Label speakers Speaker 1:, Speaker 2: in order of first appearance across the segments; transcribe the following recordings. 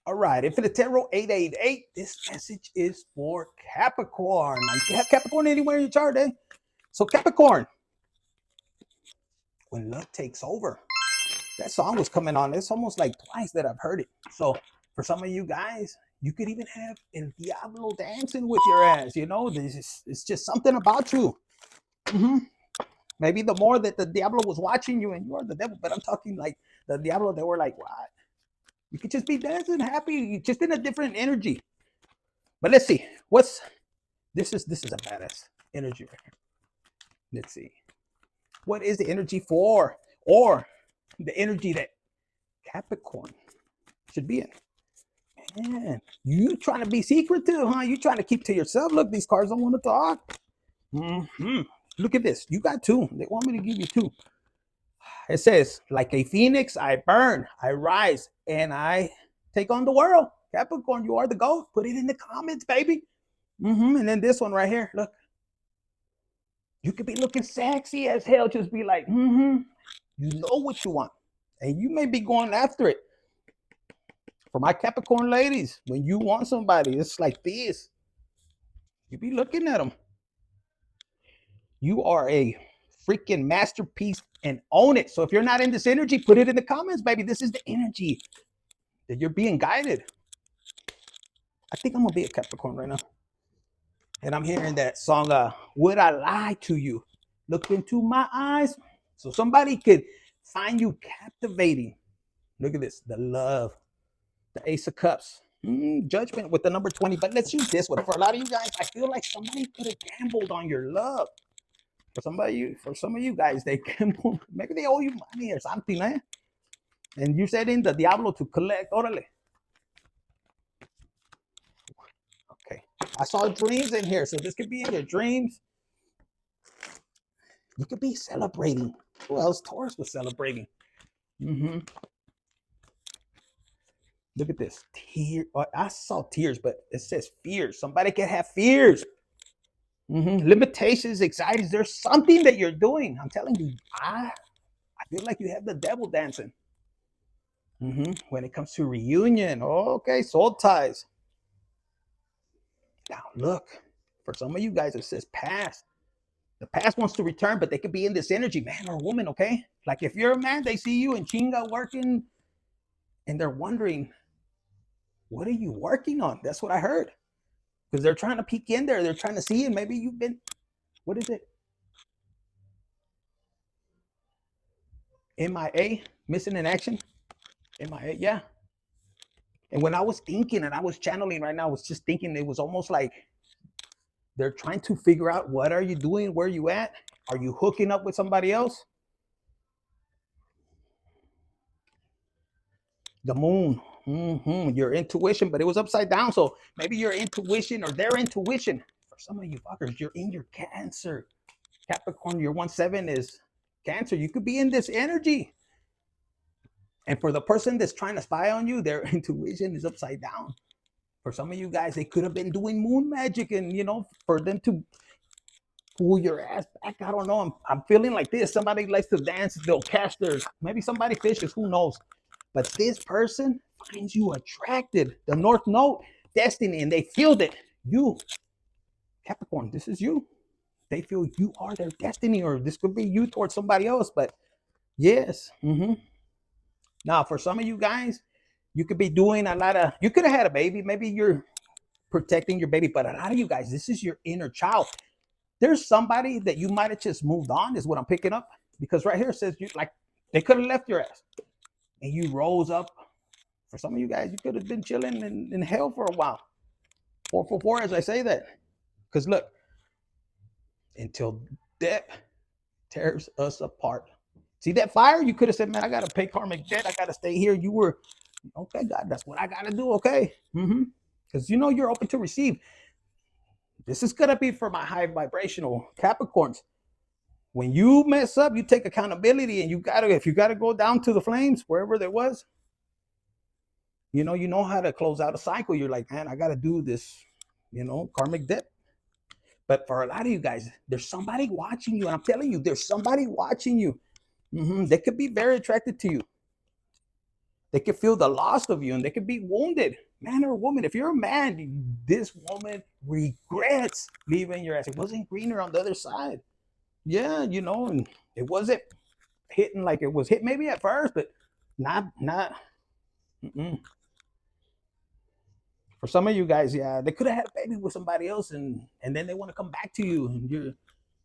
Speaker 1: All right, Infinite Tarot 888. This message is for Capricorn. You have Capricorn anywhere in your chart, eh? So Capricorn, when love takes over. That song was coming on. It's almost like twice that I've heard it. So for some of you guys, you could even have El Diablo dancing with your ass. You know, it's just something about you. Mm-hmm. Maybe the more that the Diablo was watching you and you are the devil, but I'm talking like the Diablo, they were like, what? You could just be dancing happy, just in a different energy. But let's see. This is a badass energy right here. Let's see. What is the energy for? Or the energy that Capricorn should be in. Man, you trying to be secretive, huh? You trying to keep to yourself. Look, these cards don't want to talk. Mm-hmm. Look at this. You got two. They want me to give you two. It says, like a phoenix, I burn, I rise, and I take on the world. Capricorn, you are the GOAT. Put it in the comments, baby. And then this one right here, look. You could be looking sexy as hell. Just be like, you know what you want. And you may be going after it. For my Capricorn ladies, when you want somebody, it's like this. You be looking at them. You are a freaking masterpiece and own it. So if you're not in this energy, put it in the comments, baby. This is the energy that you're being guided. I think I'm going to be a Capricorn right now. And I'm hearing that song, Would I Lie to You? Look into my eyes. So somebody could find you captivating. Look at this. The love. The Ace of Cups. Judgment with the number 20. But let's use this one. For a lot of you guys, I feel like somebody could have gambled on your love. For some of you guys, they gambled. Maybe they owe you money or something, eh? And you said in the Diablo to collect. Orale. Okay. I saw dreams in here. So this could be in your dreams. You could be celebrating. Who else? Taurus was celebrating. Look at this. I saw tears, but it says fears. Somebody can have fears. Limitations, anxieties. There's something that you're doing. I'm telling you, I feel like you have the devil dancing. When it comes to reunion, okay, soul ties. Now look, for some of you guys, it says past. The past wants to return, but they could be in this energy, man or woman, okay? Like if you're a man, they see you in chinga working, and they're wondering, what are you working on? That's what I heard. Because they're trying to peek in there. They're trying to see it. Maybe you've been, what is it? MIA, missing in action. MIA, yeah. And when I was thinking and I was channeling right now, I was just thinking it was almost like they're trying to figure out, what are you doing? Where are you at? Are you hooking up with somebody else? The moon. Your intuition, but it was upside down. So maybe your intuition or their intuition. For some of you fuckers, you're in your Cancer. Capricorn, your 1-7 is Cancer. You could be in this energy. And for the person that's trying to spy on you, their intuition is upside down. For some of you guys, they could have been doing moon magic, and for them to pull your ass back. I don't know. I'm feeling like this. Somebody likes to dance. They'll catch theirs. Maybe somebody fishes. Who knows? But this person finds you attracted. The North Node, destiny, and they feel it. You, Capricorn, this is you. They feel you are their destiny, or this could be you towards somebody else. But yes. Now, for some of you guys, you could be doing a lot of, you could have had a baby. Maybe you're protecting your baby, but a lot of you guys, this is your inner child. There's somebody that you might have just moved on, is what I'm picking up. Because right here it says, they could have left your ass. And you rose up. For some of you guys, you could have been chilling in hell for a while. 444, as I say that. Because look, until death tears us apart. See that fire? You could have said, man, I got to pay karmic debt. I got to stay here. You were, okay, God, that's what I got to do. Okay. Because you're open to receive. This is going to be for my high vibrational Capricorns. When you mess up, you take accountability, and if you got to go down to the flames, wherever there was, you know how to close out a cycle. You're like, man, I got to do this, karmic debt. But for a lot of you guys, there's somebody watching you. And I'm telling you, there's somebody watching you. They could be very attracted to you. They could feel the loss of you and they could be wounded. Man or woman, if you're a man, this woman regrets leaving your ass. It wasn't greener on the other side. Yeah, you know, and it wasn't hitting like it was hit maybe at first, but not. Mm-mm. For some of you guys, yeah, they could have had a baby with somebody else, and then they want to come back to you, and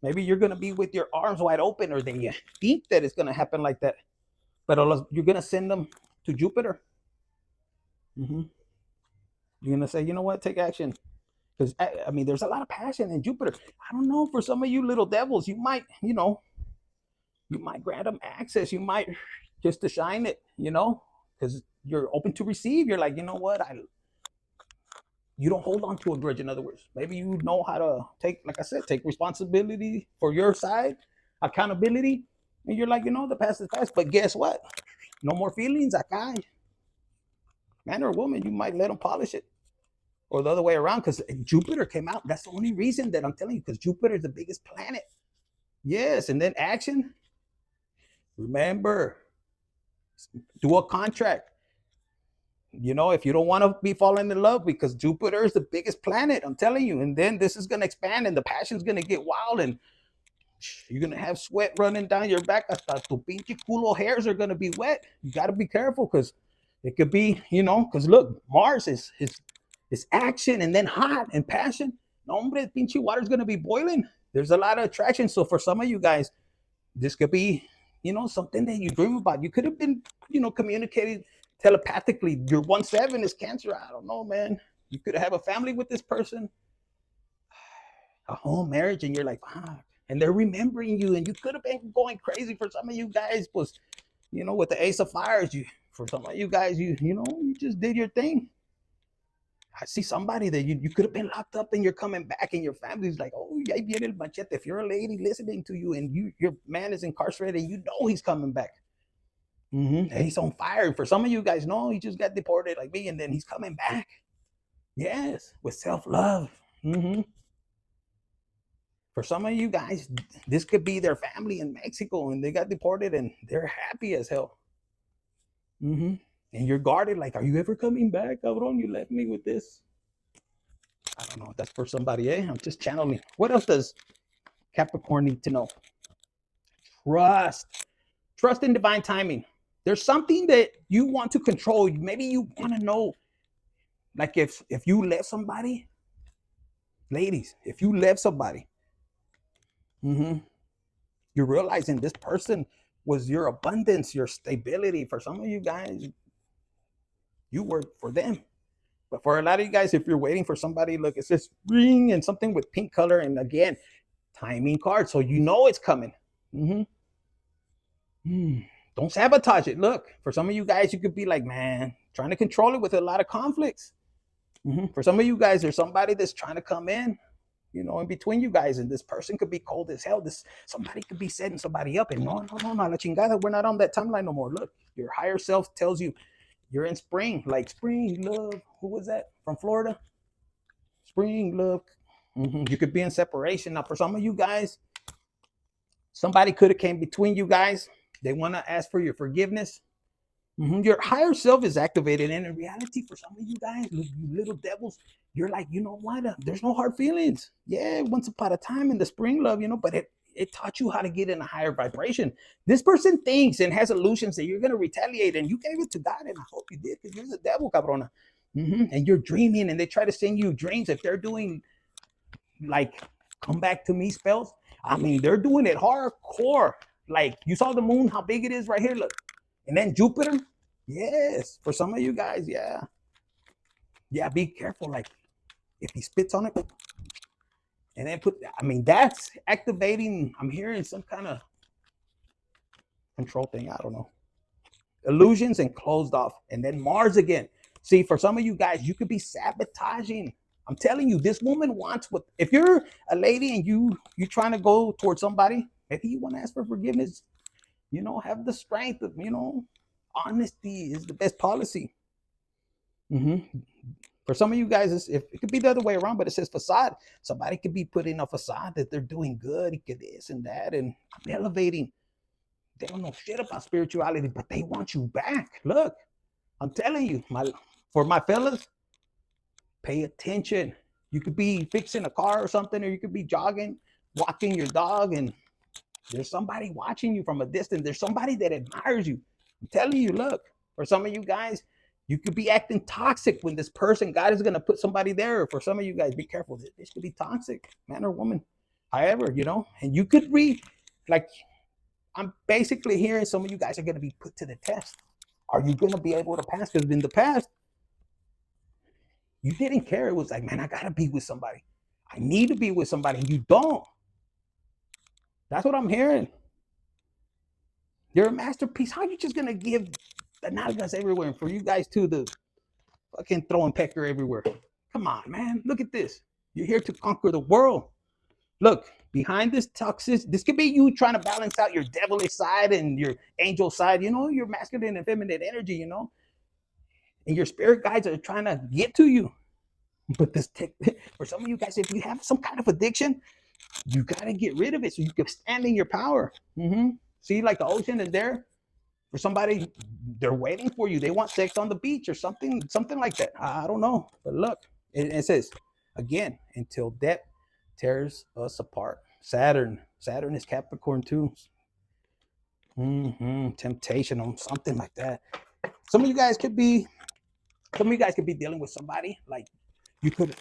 Speaker 1: maybe you're gonna be with your arms wide open, or then you think that it's gonna happen like that, but you're gonna send them to Jupiter. Mm-hmm. You're gonna say, you know what, take action, because I mean, there's a lot of passion in Jupiter. I don't know, for some of you little devils, you might, you might grant them access. You might just to shine it, because you're open to receive. You're like, you know what, you don't hold on to a grudge. In other words, maybe you know how to take, like I said, take responsibility for your side, accountability, and you're like, the past is past. But guess what? No more feelings. Acá, man or woman, you might let them polish it, or the other way around, because Jupiter came out. That's the only reason that I'm telling you, because Jupiter is the biggest planet. Yes, and then action. Remember, do a contract. If you don't want to be falling in love, because Jupiter is the biggest planet, I'm telling you, and then this is going to expand and the passion's going to get wild, and you're going to have sweat running down your back. Hasta tu pinche culo hairs are going to be wet. You got to be careful, because it could be, because look, Mars is action and then hot and passion. No, hombre, pinche water's going to be boiling. There's a lot of attraction. So for some of you guys, this could be, something that you dream about. You could have been, communicating telepathically. Your 1/7 is Cancer. I don't know, man. You could have a family with this person, a home marriage, and you're like, fuck. And they're remembering you, and you could have been going crazy. For some of you guys, was, with the Ace of Fires, for some of you guys, you just did your thing. I see somebody that you could have been locked up and you're coming back, and your family's like, oh, ya viene el machete. If you're a lady listening to you and your man is incarcerated, he's coming back. Mm-hmm. He's on fire. For some of you guys, no, he just got deported like me, and then he's coming back. Yes, with self-love. Mm-hmm. For some of you guys, this could be their family in Mexico, and they got deported, and they're happy as hell. Mm-hmm. And you're guarded, like, are you ever coming back, cabrón? You left me with this. I don't know. That's for somebody, eh? I'm just channeling. What else does Capricorn need to know? Trust in divine timing. There's something that you want to control. Maybe you want to know, like if you left somebody, ladies, if you left somebody, you're realizing this person was your abundance, your stability. For some of you guys, you work for them. But for a lot of you guys, if you're waiting for somebody, look, it says ring and something with pink color, and again, timing card, so it's coming. Don't sabotage it. Look, for some of you guys, you could be like, man, trying to control it with a lot of conflicts. For some of you guys, there's somebody that's trying to come in, in between you guys, and this person could be cold as hell. Somebody could be setting somebody up, and no, la chingada, we're not on that timeline no more. Look, your higher self tells you you're in spring, like spring love. Who was that from Florida? Spring love. You could be in separation. Now, for some of you guys, somebody could have came between you guys. They want to ask for your forgiveness. Your higher self is activated, and in reality, for some of you guys, you little devils, you're like, you know what? There's no hard feelings. Yeah, once upon a time in the spring love, but it taught you how to get in a higher vibration. This person thinks and has illusions that you're going to retaliate, and you gave it to God, and I hope you did, because you're the devil, cabrona. And you're dreaming, and they try to send you dreams. If they're doing like come back to me spells, I mean, they're doing it hardcore. Like, you saw the moon, how big it is right here, look. And then Jupiter, yes, for some of you guys, yeah, be careful. Like, if he spits on it, and then that's activating. I'm hearing some kind of control thing. I don't know. Illusions and closed off. And then Mars again. See, for some of you guys, you could be sabotaging. I'm telling you, this woman wants what. If you're a lady and you're trying to go towards somebody, maybe you want to ask for forgiveness. Have the strength of, honesty is the best policy. For some of you guys, it could be the other way around, but it says facade. Somebody could be putting a facade that they're doing good, this and that, and I'm elevating. They don't know shit about spirituality, but they want you back. Look, I'm telling you, for my fellas, pay attention. You could be fixing a car or something, or you could be jogging, walking your dog, and there's somebody watching you from a distance. There's somebody that admires you. I'm telling you, look, for some of you guys, you could be acting toxic when this person, God is going to put somebody there. For some of you guys, be careful. This could be toxic, man or woman. However, and you could read, like, I'm basically hearing some of you guys are going to be put to the test. Are you going to be able to pass? Because in the past, you didn't care. It was like, man, I got to be with somebody. I need to be with somebody. And you don't. That's what I'm hearing. You're a masterpiece. How are you just going to give the nalgas everywhere and for you guys to the fucking throwing pecker everywhere? Come on, man. Look at this. You're here to conquer the world. Look, behind this toxic, this could be you trying to balance out your devilish side and your angel side, your masculine and feminine energy, and your spirit guides are trying to get to you. But for some of you guys, if you have some kind of addiction, you got to get rid of it so you can stand in your power. See, like the ocean is there for somebody. They're waiting for you. They want sex on the beach or something like that. I don't know. But look, it says, again, until death tears us apart. Saturn is Capricorn too. Temptation or something like that. Some of you guys could be dealing with somebody like you could.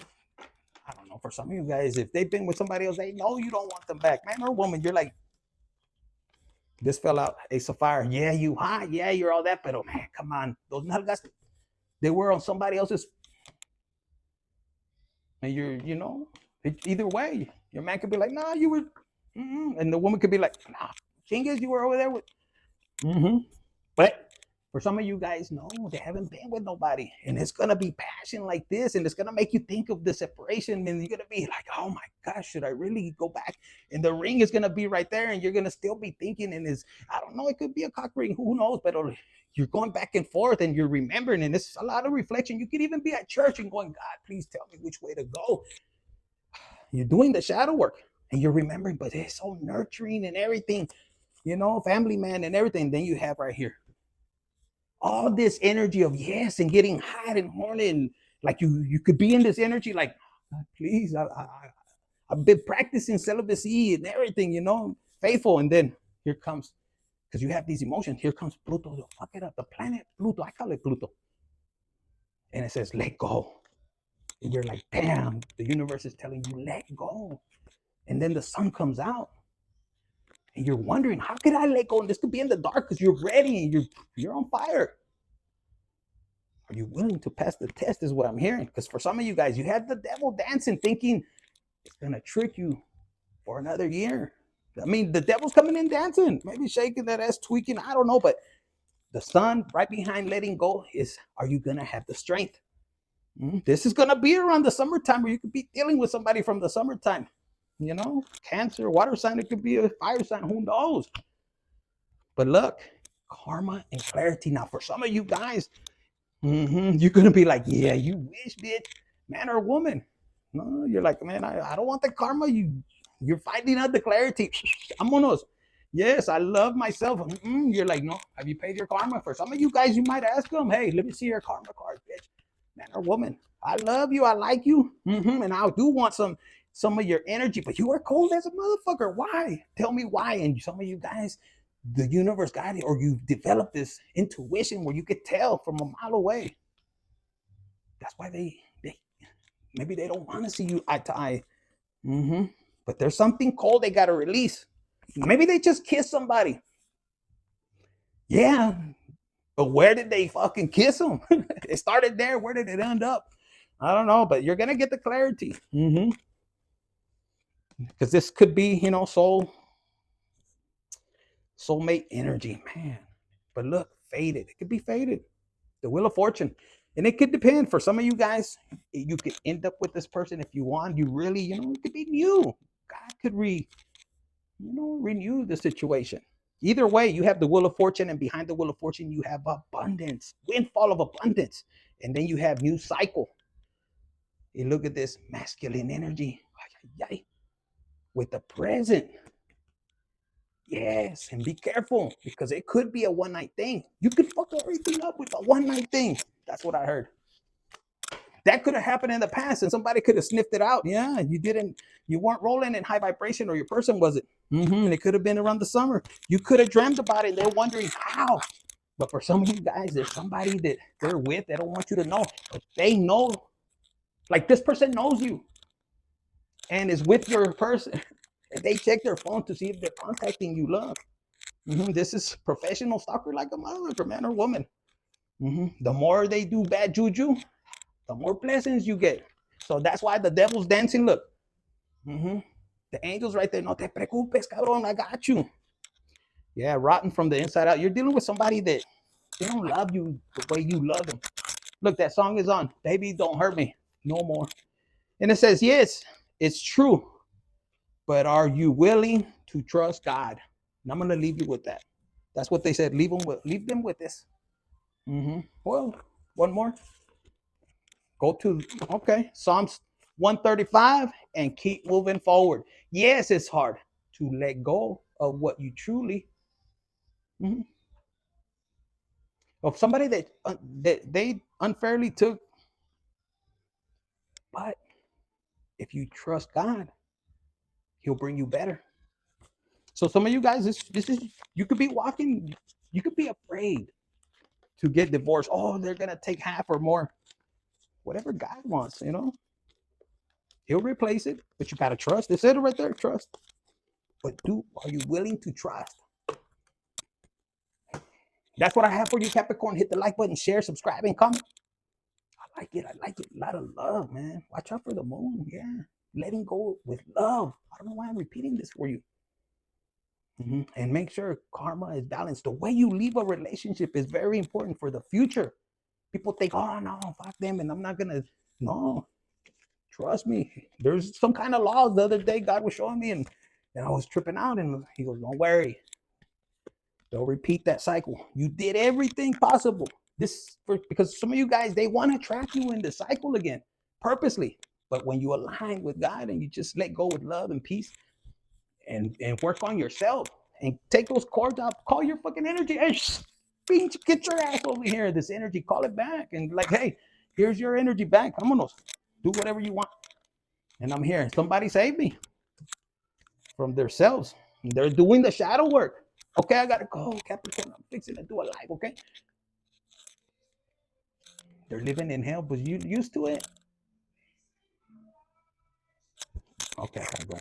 Speaker 1: I don't know. For some of you guys, if they've been with somebody else, they know you don't want them back, man or woman. You're like, this fell out, Ace of Fire. Yeah, you hot. Yeah, you're all that. But oh man, come on, those nalgas, they were on somebody else's. And either way, your man could be like, nah, you were, and the woman could be like, nah, chingas, you were over there with. But for some of you guys, no, they haven't been with nobody. And it's going to be passion like this. And it's going to make you think of the separation. And you're going to be like, oh my gosh, should I really go back? And the ring is going to be right there. And you're going to still be thinking. And I don't know, it could be a cock ring. Who knows? But you're going back and forth and you're remembering. And it's a lot of reflection. You could even be at church and going, God, please tell me which way to go. You're doing the shadow work and you're remembering, but it's so nurturing and everything, family man and everything. Then you have right here all this energy of yes and getting hot and horny, and like you could be in this energy like, please, I've been practicing celibacy and everything, faithful. And then here comes, because you have these emotions, here comes Pluto. Fuck it up, the planet Pluto. I call it Pluto. And it says, let go. And you're like, damn, the universe is telling you, let go. And then the sun comes out. And you're wondering, how could I let go? And this could be in the dark because you're ready and you're on fire. Are you willing to pass the test is what I'm hearing. Because for some of you guys, you had the devil dancing thinking it's going to trick you for another year. I mean, the devil's coming in dancing, maybe shaking that ass, tweaking. I don't know. But the sun right behind letting go is, are you going to have the strength? This is going to be around the summertime where you could be dealing with somebody from the summertime. Cancer, water sign, it could be a fire sign, who knows? But look, karma and clarity. Now, for some of you guys, you're going to be like, yeah, you wish, bitch, man or woman. No, you're like, man, I don't want the karma. You're finding out the clarity. Vámonos. Yes, I love myself. You're like, no, have you paid your karma? For some of you guys, you might ask them, hey, let me see your karma card, bitch, man or woman. I love you. I like you. And I do want some of your energy, but you are cold as a motherfucker. Why? Tell me why. And some of you guys, the universe guided, or you've developed this intuition where you could tell from a mile away. That's why they maybe they don't want to see you eye to eye. But there's something cold they got to release. Maybe they just kissed somebody. Yeah, but where did they fucking kiss them? It started there. Where did it end up? I don't know, but you're gonna get the clarity. Because this could be, soulmate energy, man. But look, faded. It could be faded. The Wheel of Fortune. And it could depend. For some of you guys, you could end up with this person if you want. You really, it could be new. God could renew the situation. Either way, you have the Wheel of Fortune, and behind the Wheel of Fortune, you have abundance, windfall of abundance. And then you have new cycle. And look at this masculine energy with the present. Yes, and be careful because it could be a one-night thing. You could fuck everything up with a one-night thing. That's what I heard. That could have happened in the past and somebody could have sniffed it out. Yeah, you weren't rolling in high vibration or your person wasn't. And it could have been around the summer. You could have dreamed about it. They're wondering how. But for some of you guys, there's somebody that they're with. They don't want you to know. But they know. Like this person knows you and is with your person. And they check their phone to see if they're contacting you, love. This is professional stalker like a motherfucker, man or woman. The more they do bad juju, the more blessings you get. So that's why the devil's dancing. Look, the angels right there. No te preocupes, cabrón. I got you. Yeah, rotten from the inside out. You're dealing with somebody that they don't love you the way you love them. Look, that song is on. Baby, don't hurt me no more. And it says, yes, it's true. But are you willing to trust God? And I'm gonna leave you with that. That's what they said. Leave them with this. Well, one more. Go to Psalms 135 and keep moving forward. Yes, it's hard to let go of what you truly of somebody that they unfairly took. But if you trust God, He'll bring you better. So some of you guys, this is you could be walking, you could be afraid to get divorced. Oh, they're gonna take half or more. Whatever God wants, He'll replace it. But you gotta trust. They said it right there, trust. But are you willing to trust? That's what I have for you, Capricorn. Hit the like button, share, subscribe, and comment. I like it. A lot of love, man. Watch out for the moon. Yeah. Letting go with love. I don't know why I'm repeating this for you. And make sure karma is balanced. The way you leave a relationship is very important for the future. People think, oh, no, fuck them, and I'm not going to. No, trust me. There's some kind of laws. The other day, God was showing me, and I was tripping out, and He goes, don't worry. Don't repeat that cycle. You did everything possible. Because some of you guys, they want to trap you in the cycle again, purposely. But when you align with God and you just let go with love and peace, and work on yourself and take those cords out, call your fucking energy. Hey, get your ass over here. This energy, call it back. And like, hey, here's your energy back. I'm gonna do whatever you want. And I'm here. Somebody save me from themselves. They're doing the shadow work. Okay, I gotta go, Capricorn. I'm fixing to do a live, okay? They're living in hell, but you used to it. Okay, I gotta go.